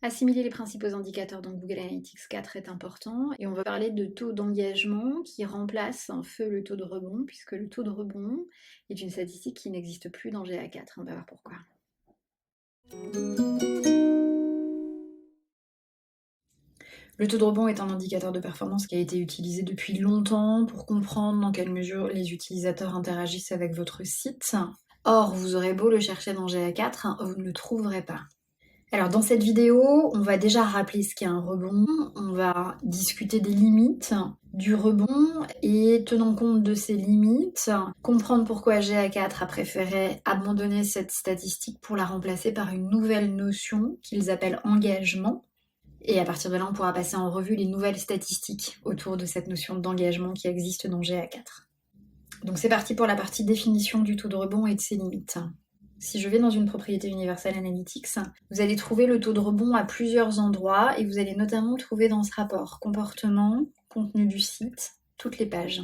Assimiler les principaux indicateurs dans Google Analytics 4 est important et on va parler de taux d'engagement qui remplace un peu le taux de rebond puisque le taux de rebond est une statistique qui n'existe plus dans GA4. On va voir pourquoi. Le taux de rebond est un indicateur de performance qui a été utilisé depuis longtemps pour comprendre dans quelle mesure les utilisateurs interagissent avec votre site. Or, vous aurez beau le chercher dans GA4, vous ne le trouverez pas. Alors dans cette vidéo, on va déjà rappeler ce qu'est un rebond, on va discuter des limites du rebond et tenant compte de ces limites, comprendre pourquoi GA4 a préféré abandonner cette statistique pour la remplacer par une nouvelle notion qu'ils appellent engagement. Et à partir de là, on pourra passer en revue les nouvelles statistiques autour de cette notion d'engagement qui existe dans GA4. Donc c'est parti pour la partie définition du taux de rebond et de ses limites. Si je vais dans une propriété universelle Analytics, vous allez trouver le taux de rebond à plusieurs endroits et vous allez notamment le trouver dans ce rapport comportement, contenu du site, toutes les pages.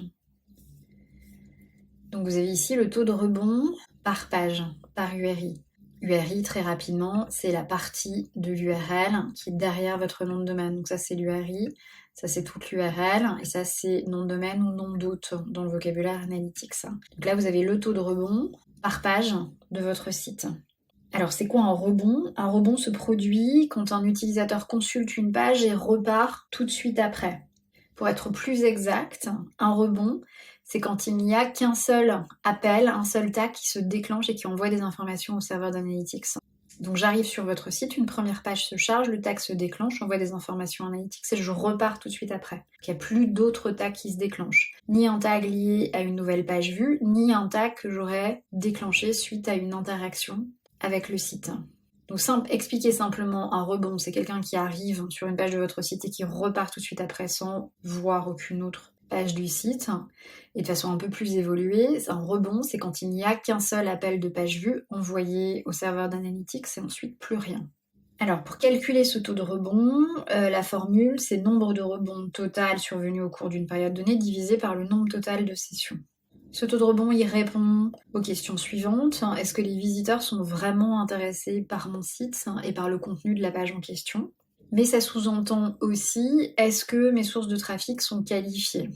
Donc vous avez ici le taux de rebond par page, par URI. URI, très rapidement, c'est la partie de l'URL qui est derrière votre nom de domaine. Donc ça c'est l'URI, ça c'est toute l'URL, et ça c'est nom de domaine ou nom d'hôte dans le vocabulaire Analytics. Donc là vous avez le taux de rebond par page de votre site. Alors c'est quoi un rebond? Un rebond se produit quand un utilisateur consulte une page et repart tout de suite après. Pour être plus exact, un rebond, c'est quand il n'y a qu'un seul appel, un seul tag qui se déclenche et qui envoie des informations au serveur d'Analytics. Donc j'arrive sur votre site, une première page se charge, le tag se déclenche, j'envoie des informations Analytics et je repars tout de suite après. Il n'y a plus d'autres tags qui se déclenchent. Ni un tag lié à une nouvelle page vue, ni un tag que j'aurais déclenché suite à une interaction avec le site. Donc expliquer simplement un rebond, c'est quelqu'un qui arrive sur une page de votre site et qui repart tout de suite après sans voir aucune autre page du site. Et de façon un peu plus évoluée, un rebond, c'est quand il n'y a qu'un seul appel de page vue envoyé au serveur d'Analytics et ensuite plus rien. Alors pour calculer ce taux de rebond, la formule, c'est nombre de rebonds total survenus au cours d'une période donnée divisé par le nombre total de sessions. Ce taux de rebond, il répond aux questions suivantes. Est-ce que les visiteurs sont vraiment intéressés par mon site et par le contenu de la page en question? Mais ça sous-entend aussi, est-ce que mes sources de trafic sont qualifiées?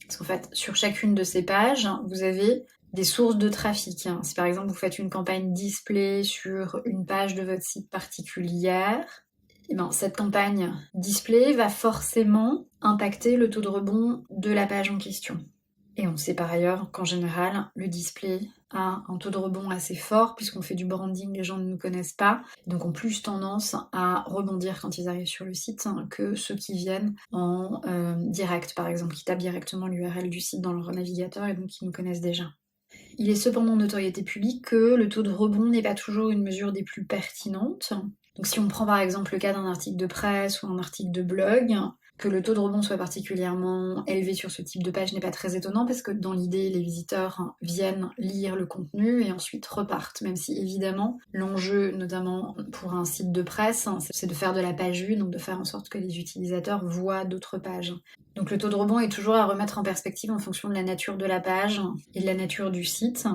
Parce qu'en fait, sur chacune de ces pages, vous avez des sources de trafic. Si par exemple vous faites une campagne display sur une page de votre site particulière, et cette campagne display va forcément impacter le taux de rebond de la page en question. Et on sait par ailleurs qu'en général, le display a un taux de rebond assez fort, puisqu'on fait du branding, les gens ne nous connaissent pas, donc ont plus tendance à rebondir quand ils arrivent sur le site que ceux qui viennent en direct, par exemple, qui tapent directement l'URL du site dans leur navigateur et donc qui nous connaissent déjà. Il est cependant de notoriété publique que le taux de rebond n'est pas toujours une mesure des plus pertinentes. Donc si on prend par exemple le cas d'un article de presse ou un article de blog, que le taux de rebond soit particulièrement élevé sur ce type de page n'est pas très étonnant parce que dans l'idée, les visiteurs viennent lire le contenu et ensuite repartent. Même si évidemment, l'enjeu, notamment pour un site de presse, c'est de faire de la page vue, donc de faire en sorte que les utilisateurs voient d'autres pages. Donc le taux de rebond est toujours à remettre en perspective en fonction de la nature de la page et de la nature du site.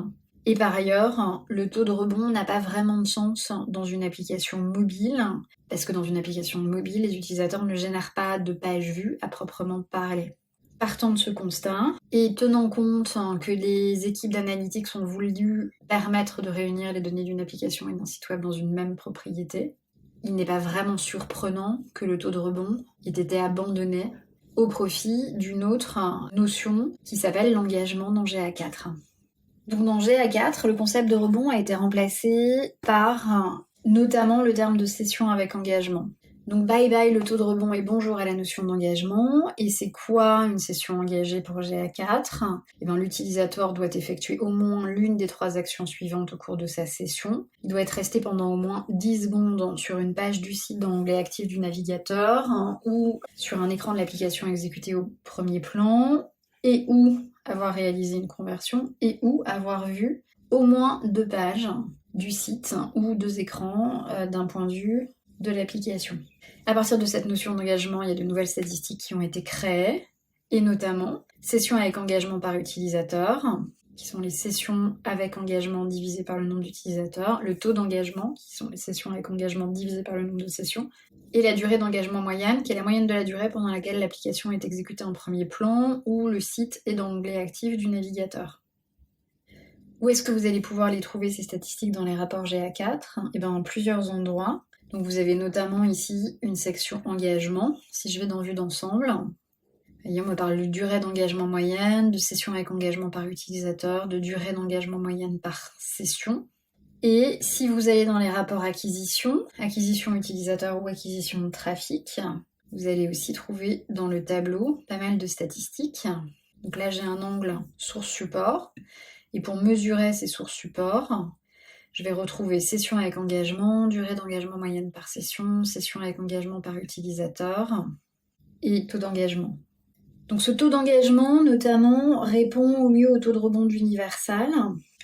Et par ailleurs, le taux de rebond n'a pas vraiment de sens dans une application mobile, parce que dans une application mobile, les utilisateurs ne génèrent pas de page vue à proprement parler. Partant de ce constat, et tenant compte que les équipes d'analytics ont voulu permettre de réunir les données d'une application et d'un site web dans une même propriété, il n'est pas vraiment surprenant que le taux de rebond ait été abandonné au profit d'une autre notion qui s'appelle l'engagement dans GA4. Donc dans GA4, le concept de rebond a été remplacé par notamment le terme de session avec engagement. Donc bye bye le taux de rebond et bonjour à la notion d'engagement. Et c'est quoi une session engagée pour GA4? L'utilisateur doit effectuer au moins l'une des 3 actions suivantes au cours de sa session. Il doit être resté pendant au moins 10 secondes sur une page du site dans l'onglet actif du navigateur ou sur un écran de l'application exécutée au premier plan et ou avoir réalisé une conversion et ou avoir vu au moins 2 pages du site ou 2 écrans d'un point de vue de l'application. À partir de cette notion d'engagement, il y a de nouvelles statistiques qui ont été créées, et notamment session avec engagement par utilisateur, qui sont les sessions avec engagement divisé par le nombre d'utilisateurs, le taux d'engagement, qui sont les sessions avec engagement divisé par le nombre de sessions, et la durée d'engagement moyenne, qui est la moyenne de la durée pendant laquelle l'application est exécutée en premier plan ou le site est dans l'onglet actif du navigateur. Où est-ce que vous allez pouvoir les trouver, ces statistiques, dans les rapports GA4 ? Eh bien, en plusieurs endroits. Donc vous avez notamment ici une section engagement. Si je vais dans vue d'ensemble, on me parle de durée d'engagement moyenne, de session avec engagement par utilisateur, de durée d'engagement moyenne par session. Et si vous allez dans les rapports acquisition utilisateur ou acquisition de trafic, vous allez aussi trouver dans le tableau pas mal de statistiques. Donc là, j'ai un angle source support. Et pour mesurer ces sources support, je vais retrouver session avec engagement, durée d'engagement moyenne par session avec engagement par utilisateur et taux d'engagement. Donc ce taux d'engagement, notamment, répond au mieux au taux de rebond d'Universal.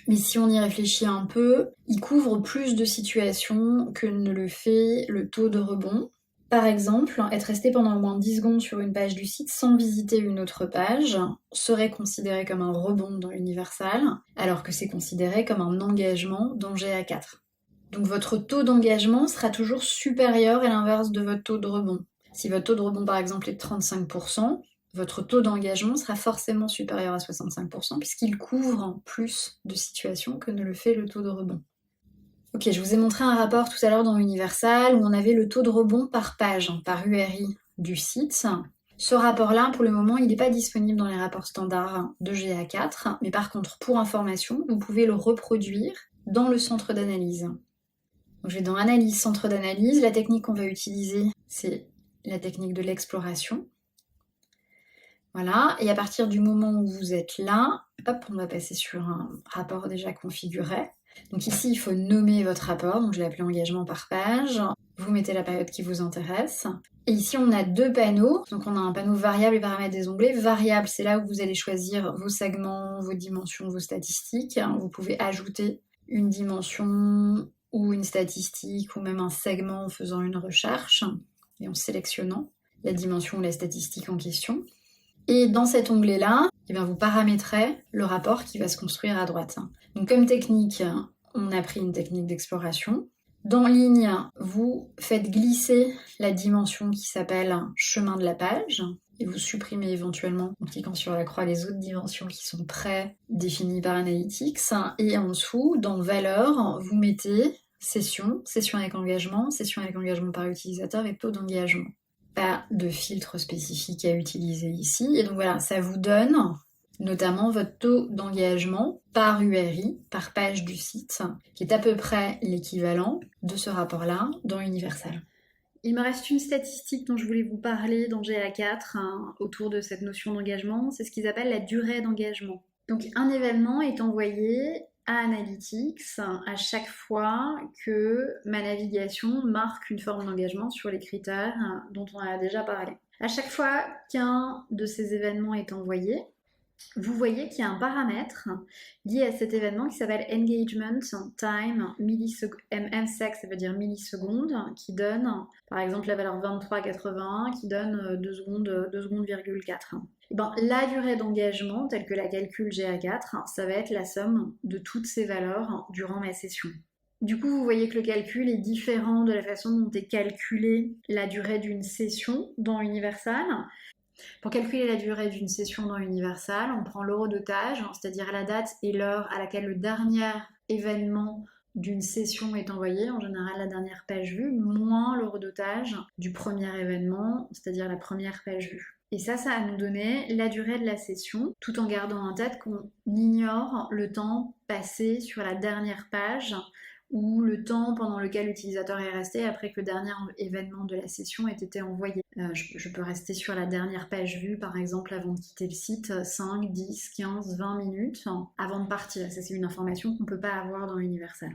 Mais si on y réfléchit un peu, il couvre plus de situations que ne le fait le taux de rebond. Par exemple, être resté pendant au moins 10 secondes sur une page du site sans visiter une autre page serait considéré comme un rebond dans Universal, alors que c'est considéré comme un engagement dans GA4. Donc votre taux d'engagement sera toujours supérieur à l'inverse de votre taux de rebond. Si votre taux de rebond par exemple est de 35%, votre taux d'engagement sera forcément supérieur à 65% puisqu'il couvre plus de situations que ne le fait le taux de rebond. Ok, je vous ai montré un rapport tout à l'heure dans Universal où on avait le taux de rebond par page, par URI du site. Ce rapport-là, pour le moment, il n'est pas disponible dans les rapports standards de GA4, mais par contre, pour information, vous pouvez le reproduire dans le centre d'analyse. Donc, je vais dans Analyse, centre d'analyse. La technique qu'on va utiliser, c'est la technique de l'exploration. Voilà, et à partir du moment où vous êtes là, hop, on va passer sur un rapport déjà configuré. Donc ici, il faut nommer votre rapport, donc je l'ai appelé engagement par page. Vous mettez la période qui vous intéresse. Et ici, on a deux panneaux. Donc on a un panneau variable et paramètres des onglets. Variable, c'est là où vous allez choisir vos segments, vos dimensions, vos statistiques. Vous pouvez ajouter une dimension ou une statistique ou même un segment en faisant une recherche et en sélectionnant la dimension ou la statistique en question. Et dans cet onglet-là, vous paramétrez le rapport qui va se construire à droite. Donc comme technique, on a pris une technique d'exploration. Dans ligne, vous faites glisser la dimension qui s'appelle chemin de la page et vous supprimez éventuellement, en cliquant sur la croix, les autres dimensions qui sont prédéfinies par Analytics. Et en dessous, dans valeur, vous mettez session avec engagement par utilisateur et taux d'engagement. Pas de filtre spécifique à utiliser ici. Et donc voilà, ça vous donne notamment votre taux d'engagement par URI, par page du site, qui est à peu près l'équivalent de ce rapport-là dans Universal. Il me reste une statistique dont je voulais vous parler dans GA4 autour de cette notion d'engagement, c'est ce qu'ils appellent la durée d'engagement. Donc un événement est envoyé à Analytics à chaque fois que ma navigation marque une forme d'engagement sur les critères dont on a déjà parlé. À chaque fois qu'un de ces événements est envoyé, vous voyez qu'il y a un paramètre lié à cet événement qui s'appelle Engagement Time MSEC, ça veut dire millisecondes, qui donne par exemple la valeur 23,81 qui donne 2 secondes, 4. La durée d'engagement telle que la calcule GA4, ça va être la somme de toutes ces valeurs durant ma session. Du coup, vous voyez que le calcul est différent de la façon dont est calculée la durée d'une session dans Universal. Pour calculer la durée d'une session dans Universal, on prend l'horodotage, c'est-à-dire la date et l'heure à laquelle le dernier événement d'une session est envoyé, en général la dernière page vue, moins l'horodotage du premier événement, c'est-à-dire la première page vue. Et ça va nous donner la durée de la session, tout en gardant en tête qu'on ignore le temps passé sur la dernière page ou le temps pendant lequel l'utilisateur est resté après que le dernier événement de la session ait été envoyé. Je peux rester sur la dernière page vue, par exemple, avant de quitter le site, 5, 10, 15, 20 minutes avant de partir. Ça, c'est une information qu'on ne peut pas avoir dans Universal.